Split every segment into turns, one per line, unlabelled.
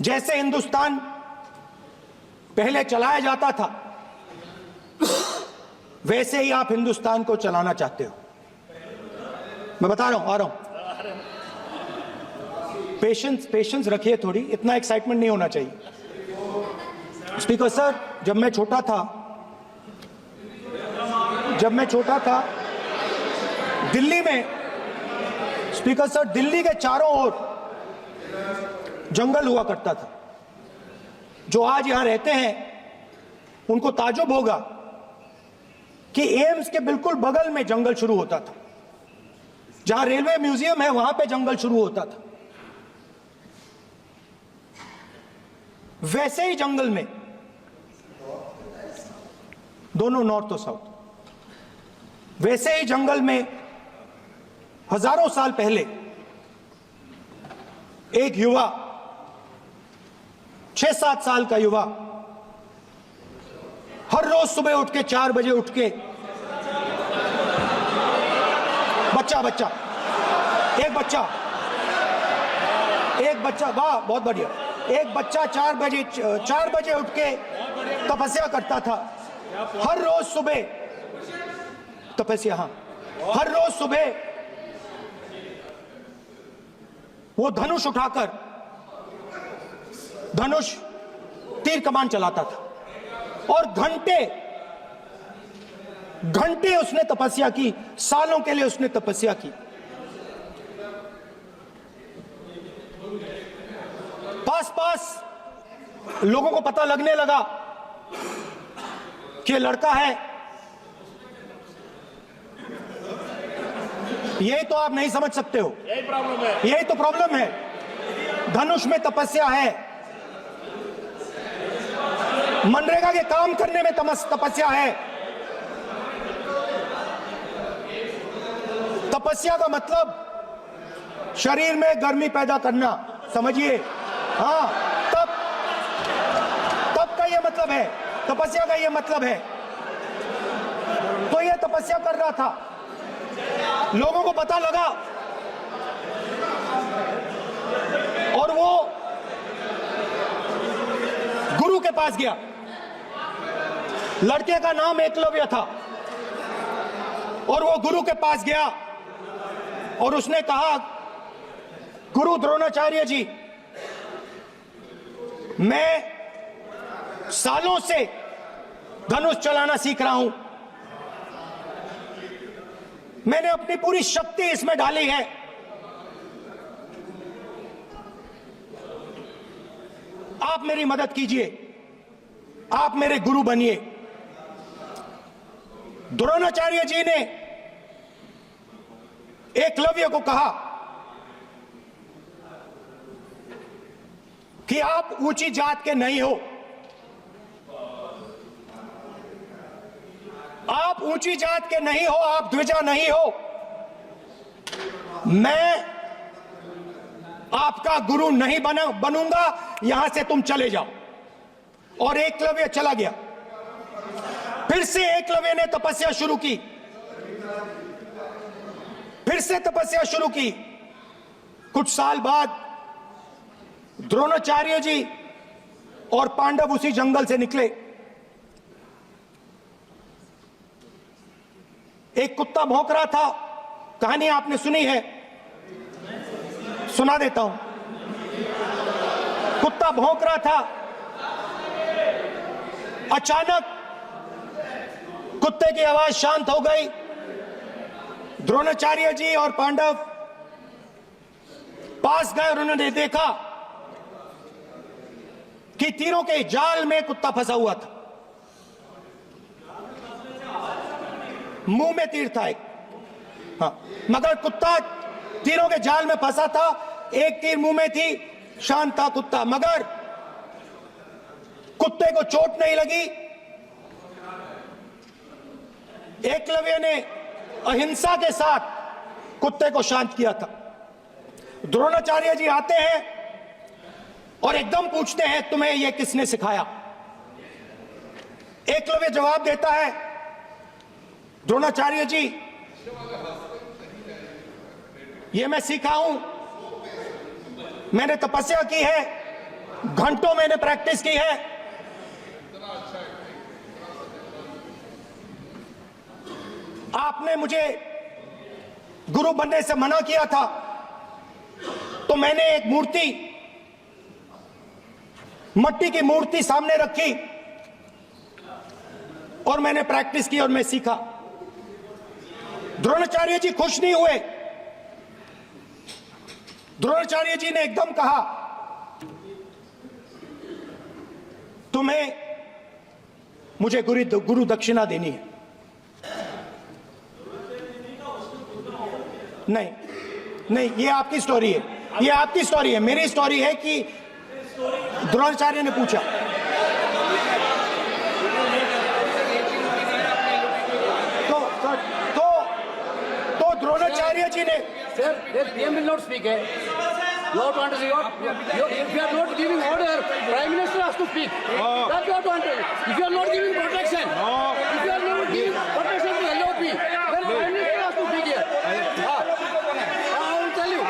जैसे हिंदुस्तान पहले चलाया जाता था वैसे ही आप हिंदुस्तान को चलाना चाहते हो। मैं बता रहा हूं, आ रहा हूं। पेशेंस रखिए, थोड़ी इतना एक्साइटमेंट नहीं होना चाहिए। स्पीकर सर, जब मैं छोटा था दिल्ली में, स्पीकर सर, दिल्ली के चारों ओर जंगल हुआ करता था। जो आज यहां रहते हैं उनको ताज्जुब होगा कि एम्स के बिल्कुल बगल में जंगल शुरू होता था। जहां रेलवे म्यूजियम है वहां पे जंगल शुरू होता था। वैसे ही जंगल में, दोनों नॉर्थ और साउथ, वैसे ही जंगल में हजारों साल पहले एक युवा, 6-7 साल का युवा, हर रोज सुबह उठ के 4 बजे उठ के, एक बच्चा, वाह बहुत बढ़िया, एक बच्चा 4 बजे उठ के तपस्या करता था। हर रोज सुबह तपस्या, हर रोज सुबह वो धनुष उठाकर तीर कमान चलाता था और घंटे उसने तपस्या की, सालों के लिए उसने तपस्या की। पास लोगों को पता लगने लगा कि लड़का है। यही तो आप नहीं समझ सकते हो, यही प्रॉब्लम है, यही तो प्रॉब्लम है। धनुष में तपस्या है, मनरेगा के काम करने में तपस्या है। तपस्या का मतलब शरीर में गर्मी पैदा करना, समझिए। हाँ, तब का ये मतलब है, तपस्या का ये मतलब है। तो ये तपस्या कर रहा था, लोगों को पता लगा और वो गुरु के पास गया। लड़के का नाम एकलव्य था और वो गुरु के पास गया और उसने कहा, गुरु द्रोणाचार्य जी, मैं सालों से धनुष चलाना सीख रहा हूं, मैंने अपनी पूरी शक्ति इसमें डाली है। आप मेरी मदद कीजिए, आप मेरे गुरु बनिए। द्रोणाचार्य जी ने एकलव्य को कहा कि आप ऊंची जात के नहीं हो, आप ऊंची जात के नहीं हो, आप द्विजा नहीं हो। मैं आपका गुरु नहीं बनूंगा, यहां से तुम चले जाओ। और एकलव्य चला गया। फिर से एकलव्य ने तपस्या शुरू की, फिर से तपस्या शुरू की। कुछ साल बाद द्रोणाचार्य जी और पांडव उसी जंगल से निकले। एक कुत्ता भौंक रहा था, कहानी आपने सुनी है, सुना देता हूं। कुत्ता भौंक रहा था, अचानक कुत्ते की आवाज शांत हो गई। द्रोणाचार्य जी और पांडव पास गए और उन्होंने देखा कि तीरों के जाल में कुत्ता फंसा हुआ था। मुंह में तीर था एक, हाँ, मगर कुत्ता तीरों के जाल में फंसा था। एक तीर मुंह में थी, शांत था कुत्ता, मगर कुत्ते को चोट नहीं लगी। एकलव्य ने अहिंसा के साथ कुत्ते को शांत किया था। द्रोणाचार्य जी आते हैं और एकदम पूछते हैं, तुम्हें यह किसने सिखाया? एकलव्य जवाब देता है, द्रोणाचार्य जी, ये मैं सीखा हूं, मैंने तपस्या की है घंटों मैंने प्रैक्टिस की है। आपने मुझे गुरु बनने से मना किया था, तो मैंने एक मूर्ति, मट्टी की मूर्ति सामने रखी और मैंने प्रैक्टिस की और मैं सीखा। द्रोणाचार्य जी खुश नहीं हुए। द्रोणाचार्य जी ने एकदम कहा, तुम्हें मुझे गुरु दक्षिणा देनी है। नहीं नहीं, ये आपकी स्टोरी है, ये आपकी स्टोरी है। मेरी स्टोरी है कि द्रोणाचार्य ने पूछा। तो द्रोणाचार्य जी ने
Sir, the PM will not speak. You want to say if you are not giving order, Prime Minister has to speak. That's what you want to. If you are not giving protection, if you are not giving protection to LOP, then Prime Minister has to speak here. I will tell you.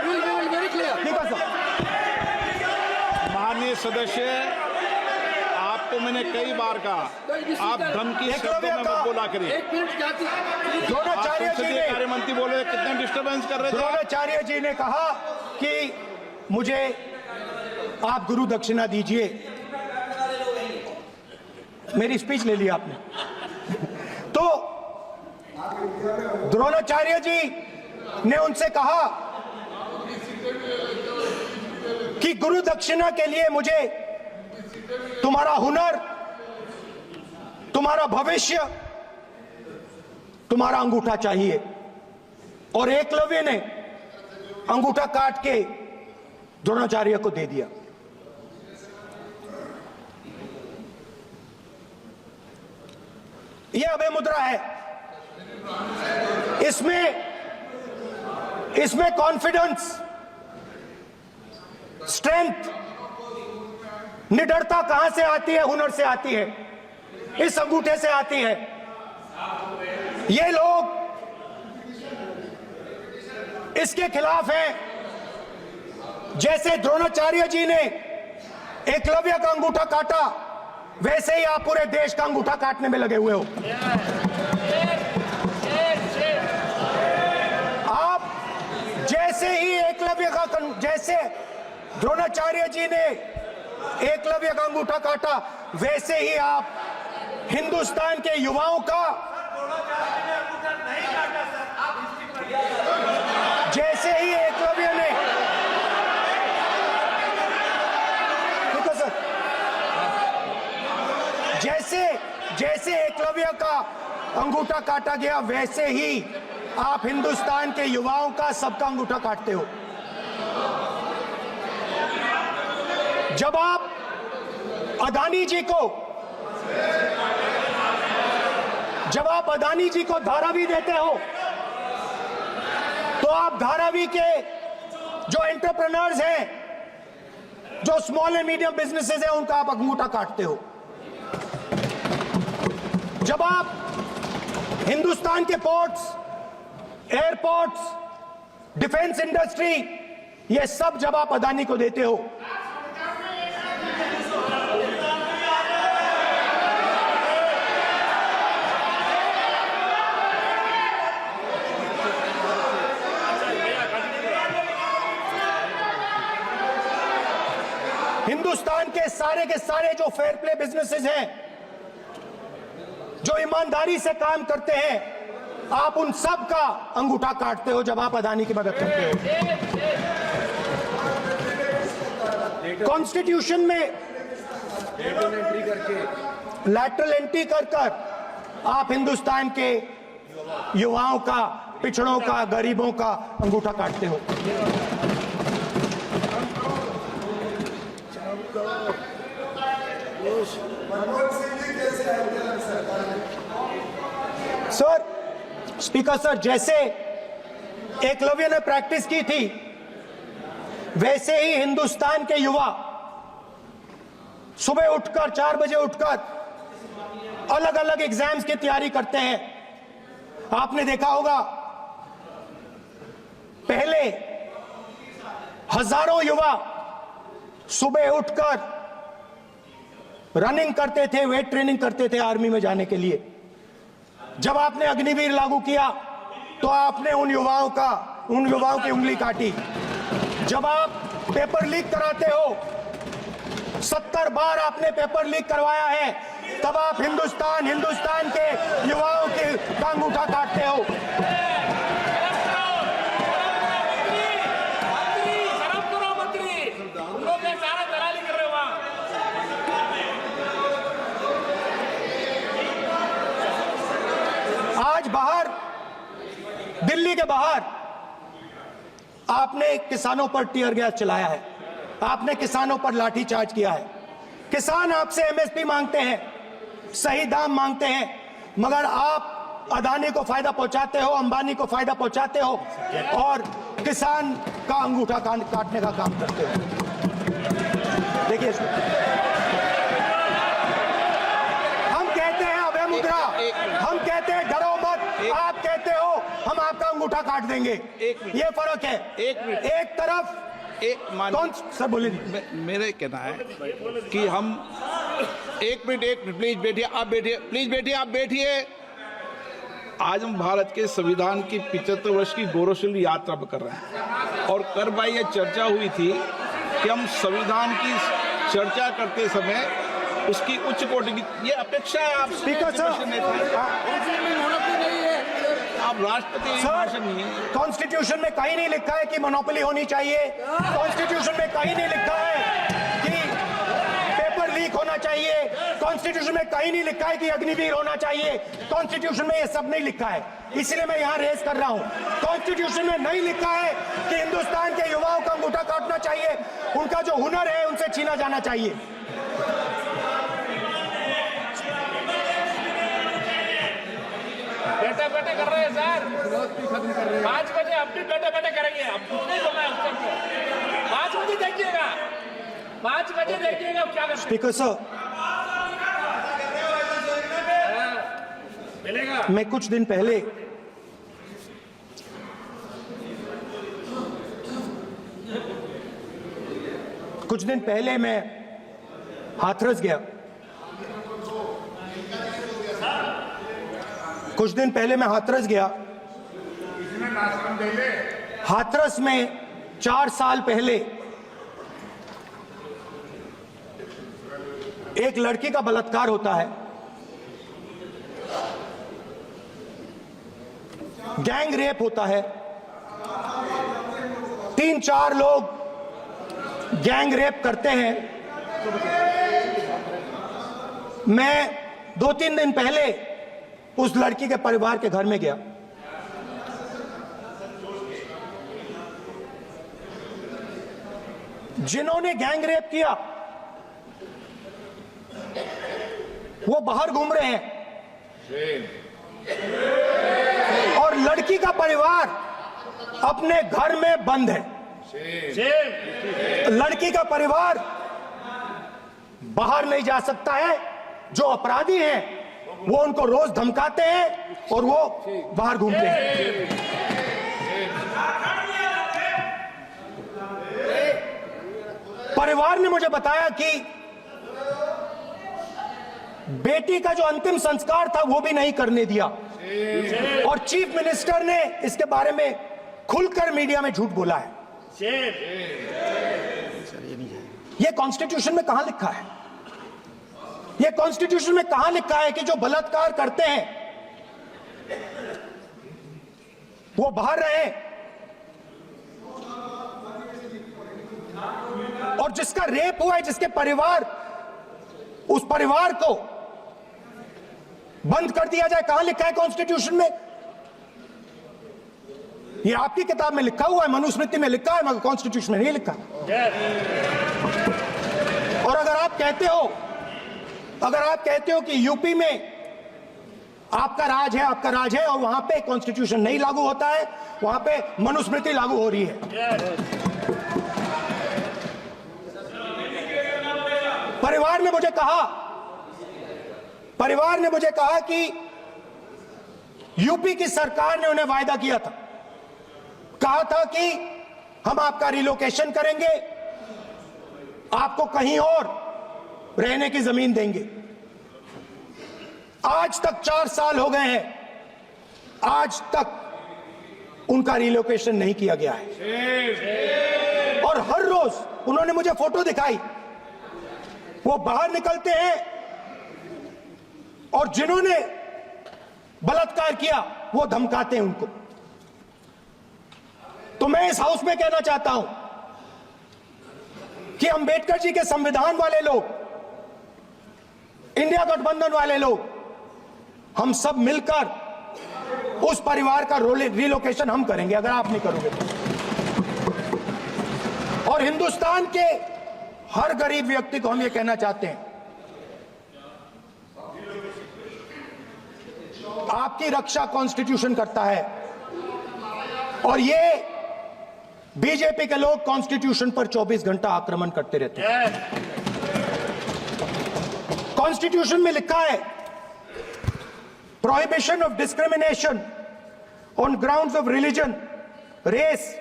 We will be very clear.
ठीक है sir.
माननीय सदस्य, आपको मैंने कई बार कहा, आप धमकी शब्दों में मत बोला करिए।
एक मिनट जाती
द्रोणाचार्य जी ने,
कार्य मंत्री बोले कितने डिस्टर्बेंस कर रहे थे।
द्रोणाचार्य जी ने कहा कि मुझे आप गुरु दक्षिणा दीजिए। मेरी स्पीच ले ली आपने। तो द्रोणाचार्य जी ने उनसे कहा कि गुरु दक्षिणा के लिए मुझे तुम्हारा हुनर, तुम्हारा भविष्य, तुम्हारा अंगूठा चाहिए। और एकलव्य ने अंगूठा काट के द्रोणाचार्य को दे दिया। यह अभय मुद्रा है। इसमें कॉन्फिडेंस, स्ट्रेंथ, निडरता कहां से आती है? हुनर से आती है, इस अंगूठे से आती है। ये लोग इसके खिलाफ हैं। जैसे द्रोणाचार्य जी ने एकलव्य का अंगूठा काटा, वैसे ही आप पूरे देश का अंगूठा काटने में लगे हुए हो। आप जैसे ही एकलव्य का, जैसे द्रोणाचार्य जी ने एकलव्य का अंगूठा काटा, वैसे ही आप हिंदुस्तान के युवाओं का, जैसे ही एकलव्य ने, देखो सर, जैसे एकलव्य का अंगूठा काटा गया, वैसे ही आप हिंदुस्तान के युवाओं का, सबका अंगूठा काटते हो। जब आप अदानी जी को धारावी देते हो, तो आप धारावी के जो एंटरप्रेन्योर्स हैं, जो स्मॉल एंड मीडियम बिजनेसेस हैं, उनका आप अंगूठा काटते हो। जब आप हिंदुस्तान के पोर्ट्स, एयरपोर्ट्स, डिफेंस इंडस्ट्री, ये सब जब आप अदानी को देते हो, हिंदुस्तान के सारे जो फेयर प्ले बिजनेसेस हैं, जो ईमानदारी से काम करते हैं, आप उन सब का अंगूठा काटते हो जब आप अदानी की मदद करते हो। कॉन्स्टिट्यूशन में लैटरल एंट्री कर आप हिंदुस्तान के युवाओं का, पिछड़ों का, गरीबों का अंगूठा काटते हो। सर, स्पीकर सर, जैसे एकलव्य ने प्रैक्टिस की थी, वैसे ही हिंदुस्तान के युवा सुबह उठकर 4 बजे उठकर अलग अलग एग्जाम्स की तैयारी करते हैं। आपने देखा होगा, पहले हजारों युवा सुबह उठकर रनिंग करते थे, वेट ट्रेनिंग करते थे आर्मी में जाने के लिए। जब आपने अग्निवीर लागू किया तो आपने उन युवाओं की उंगली काटी। जब आप पेपर लीक कराते हो, 70 बार आपने पेपर लीक करवाया है, तब आप हिंदुस्तान के युवाओं के अंगूठा काटते हो। आज बाहर, दिल्ली के बाहर आपने किसानों पर टीयर गैस चलाया है, आपने किसानों पर लाठीचार्ज किया है। किसान आपसे एमएसपी मांगते हैं, सही दाम मांगते हैं, मगर आप अदानी को फायदा पहुंचाते हो, अंबानी को फायदा पहुंचाते हो और किसान का अंगूठा काटने का काम करते हो। देखिए, हम कहते हैं अभय मुद्रा, हम कहते हैं डरो मत, आप कहते हो हम आपका अंगूठा काट देंगे। ये फर्क है। एक तरफ कौन सर बोले,
मेरे कहना है कि हम एक मिनट प्लीज बैठिए, आप बैठिए, प्लीज बैठिए, आप बैठिए। आज हम भारत के संविधान की 75 वर्ष की गौरवशाली यात्रा कर रहे हैं और कर भाई ये चर्चा हुई थी कि हम संविधान की चर्चा करते समय उसकी उच्च कोटि की ये अपेक्षा है आप
स्पीकर सर,
आप राष्ट्रपति भाषण नहीं है।
कॉन्स्टिट्यूशन में कहीं नहीं लिखा है कि मोनोपोली होनी चाहिए। कॉन्स्टिट्यूशन में कहीं नहीं लिखा है कि पेपर लीक होना चाहिए। कॉन्स्टिट्यूशन में कहीं नहीं लिखा है कि अग्निवीर होना चाहिए। कॉन्स्टिट्यूशन में ये सब नहीं लिखा है, इसलिए मैं यहाँ रेस कर रहा हूँ। कॉन्स्टिट्यूशन में नहीं लिखा है कि हिंदुस्तान के युवाओं का अंगूठा काटना चाहिए, उनका जो हुनर है उनसे छीना जाना चाहिए।
बैठे बैठे कर रहे हैं सर, 5 बजे अब भी बैठे बैठे करेंगे। अब कुछ नहीं बोलना है उसको। 5 बजे देखिएगा, 5 बजे देखिएगा क्या करते हैं।
स्पीकर सर,
मिलेगा।
मैं कुछ दिन पहले मैं हाथरस गया। कुछ दिन पहले मैं हाथरस गया। हाथरस में 4 साल पहले एक लड़की का बलात्कार होता है। गैंग रेप होता है। 3-4 लोग गैंग रेप करते हैं। मैं 2-3 दिन पहले उस लड़की के परिवार के घर में गया। जिन्होंने गैंग रेप किया वो बाहर घूम रहे हैं और लड़की का परिवार अपने घर में बंद है। लड़की का परिवार बाहर नहीं जा सकता है। जो अपराधी हैं वो उनको रोज धमकाते हैं और वो बाहर घूमते हैं। परिवार ने मुझे बताया कि बेटी का जो अंतिम संस्कार था वो भी नहीं करने दिया और चीफ मिनिस्टर ने इसके बारे में खुलकर मीडिया में झूठ बोला है। ये कॉन्स्टिट्यूशन में कहां लिखा है? ये कॉन्स्टिट्यूशन में कहां लिखा है कि जो बलात्कार करते हैं वो बाहर रहे और जिसका रेप हुआ है, जिसके परिवार, उस परिवार को बंद कर दिया जाए? कहां लिखा है कॉन्स्टिट्यूशन में? ये आपकी किताब में लिखा हुआ है, मनुस्मृति में लिखा है, मगर कॉन्स्टिट्यूशन में नहीं लिखा। और अगर आप कहते हो कि यूपी में आपका राज है और वहां पे कॉन्स्टिट्यूशन नहीं लागू होता है, वहां पे मनुस्मृति लागू हो रही है। परिवार ने मुझे कहा कि यूपी की सरकार ने उन्हें वायदा किया था, कहा था कि हम आपका रिलोकेशन करेंगे, आपको कहीं और रहने की जमीन देंगे। आज तक 4 साल हो गए हैं, आज तक उनका रिलोकेशन नहीं किया गया है। और हर रोज उन्होंने मुझे फोटो दिखाई, वो बाहर निकलते हैं और जिन्होंने बलात्कार किया वो धमकाते हैं उनको। तो मैं इस हाउस में कहना चाहता हूं कि अंबेडकर जी के संविधान वाले लोग, इंडिया गठबंधन वाले लोग, हम सब मिलकर उस परिवार का रिलोकेशन हम करेंगे अगर आप नहीं करोगे तो। और हिंदुस्तान के हर गरीब व्यक्ति को हम ये कहना चाहते हैं, आपकी रक्षा कॉन्स्टिट्यूशन करता है और ये बीजेपी के लोग कॉन्स्टिट्यूशन पर 24 घंटा आक्रमण करते रहते हैं। कॉन्स्टिट्यूशन में लिखा है prohibition of discrimination on grounds of religion, race,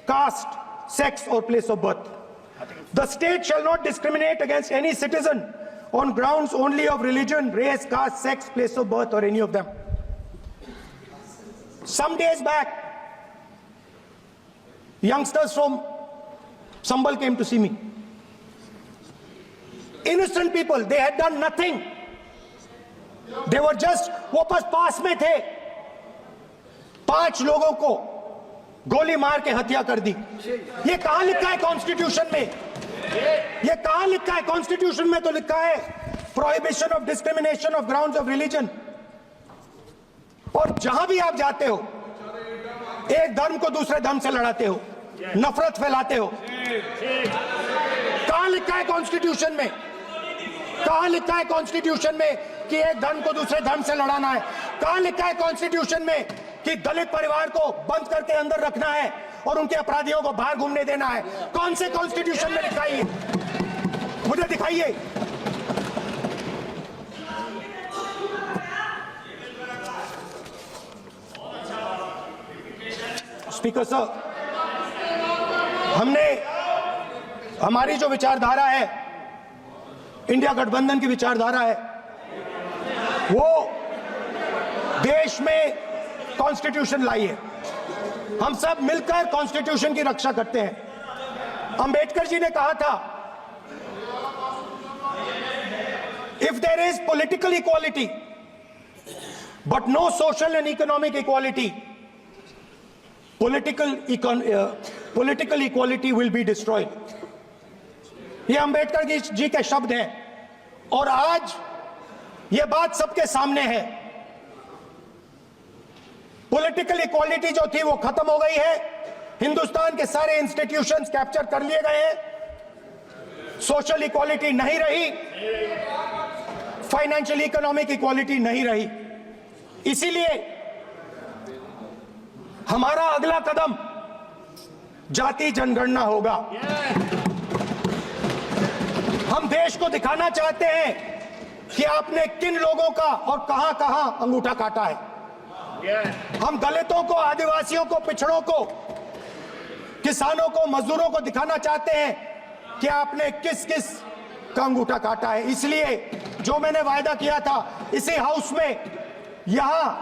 caste, sex और place of birth. The state shall not discriminate against any citizen on grounds only of religion, race, caste, sex, place of birth or any of them. Some days back, youngsters from Sambal came to see me. Innocent people, they had done nothing. They were just, वो बस पास में थे, 5 लोगों को गोली मार के हत्या कर दी। ये कहां लिखा है कॉन्स्टिट्यूशन में? ये कहां लिखा है? कॉन्स्टिट्यूशन में तो लिखा है prohibition of discrimination of grounds of religion. और जहां भी आप जाते हो, एक धर्म को दूसरे धर्म से लड़ाते हो, नफरत फैलाते हो। कहां लिखा है कॉन्स्टिट्यूशन में? कहां लिखा है कॉन्स्टिट्यूशन में कि एक धर्म को दूसरे धर्म से लड़ाना है? कहां लिखा है कॉन्स्टिट्यूशन में कि दलित परिवार को बंद करके अंदर रखना है और उनके अपराधियों को बाहर घूमने देना है? कौन से कॉन्स्टिट्यूशन में लिखा है? मुझे दिखाइए। स्पीकर साहब, हमने, हमारी जो विचारधारा है, इंडिया गठबंधन की विचारधारा है, वो देश में कॉन्स्टिट्यूशन लाई है। हम सब मिलकर कॉन्स्टिट्यूशन की रक्षा करते हैं। अंबेडकर जी ने कहा था, if there is political equality but no social and economic equality, political equality will be destroyed. ये अंबेडकर जी के शब्द हैं और आज ये बात सबके सामने है। पॉलिटिकल इक्वालिटी जो थी वो खत्म हो गई है। हिंदुस्तान के सारे इंस्टीट्यूशंस कैप्चर कर लिए गए हैं। सोशल इक्वालिटी नहीं रही, फाइनेंशियल इकोनॉमिक इक्वालिटी नहीं रही। इसीलिए हमारा अगला कदम जाति जनगणना होगा। हम देश को दिखाना चाहते हैं कि आपने किन लोगों का और कहां कहां अंगूठा काटा है। हम दलितों को, आदिवासियों को, पिछड़ों को, किसानों को, मजदूरों को दिखाना चाहते हैं कि आपने किस किस का अंगूठा काटा है। इसलिए जो मैंने वायदा किया था, इसी हाउस में यहां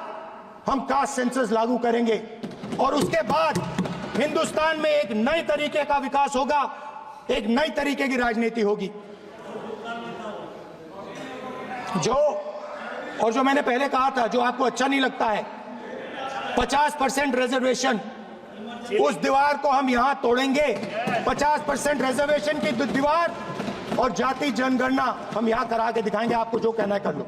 हम कास्ट सेंसस लागू करेंगे और उसके बाद हिंदुस्तान में एक नए तरीके का विकास होगा, एक नई तरीके की राजनीति होगी। जो मैंने पहले कहा था, जो आपको अच्छा नहीं लगता है, 50% रिजर्वेशन, उस दीवार को हम यहां तोड़ेंगे। 50% रिजर्वेशन की दीवार और जाति जनगणना हम यहां करा के दिखाएंगे। आपको जो कहना है कर लो।